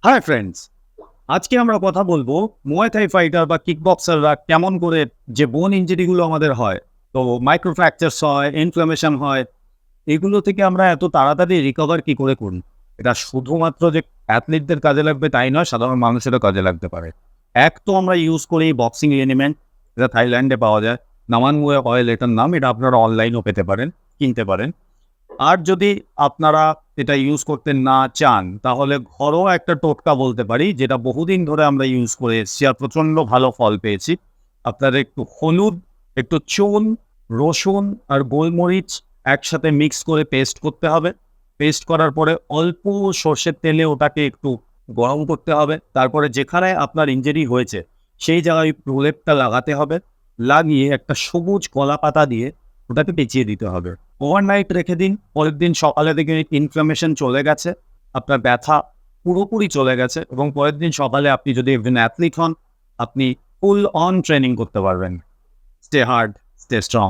Hi friends, আজকে আমরা কথা বলবো মুয়াই থাই ফাইটার বা কিক বক্সাররা কেমন করে যে বোন ইঞ্জুরিগুলো আমাদের হয়, তো মাইক্রোফ্র্যাকচারস হয়, ইনফ্লামেশন হয়, এগুলো থেকে আমরা এত তাড়াতাড়ি রিকভার কি করে করি। এটা শুধুমাত্র যে অ্যাথলিটদের কাজে লাগবে তাই নয়, সাধারণ মানুষেরও কাজে লাগতে পারে। এক তো আমরা ইউজ করি বক্সিং এলিমেন্ট, এটা থাইল্যান্ডে পাওয়া যায়। নামান মুয়ে অয়েল এটার নাম, এটা আপনারা অনলাইনও পেতে পারেন, কিনতে পারেন। আর যদি আপনারা এটা ইউজ করতে না চান, তাহলে ঘরোয়া একটা টোটকা বলতে পারি, যেটা বহুদিন ধরে আমরা ইউজ করে এসেছি আর প্রচণ্ড ভালো ফল পেয়েছি। আপনারা একটু হলুদ, একটু চুন, রসুন আর গোলমরিচ একসাথে মিক্স করে পেস্ট করতে হবে। পেস্ট করার পরে অল্প সর্ষের তেলে ওটাকে একটু গরম করতে হবে। তারপরে যেখানে আপনার ইনজুরি হয়েছে সেই জায়গায় প্রলেপটা লাগাতে হবে। লাগিয়ে একটা সবুজ কলা পাতা দিয়ে ওটাকে পেঁচিয়ে দিতে হবে। ওভারনাইট রেখে দিন। পরের দিন সকালে দেখে ইনফ্লামেশন চলে গেছে, আপনার ব্যথা পুরোপুরি চলে গেছে, এবং পরের দিন সকালে আপনি যদি একজন অ্যাথলিট হন, আপনি ফুল অন ট্রেনিং করতে পারবেন। Stay hard, stay strong.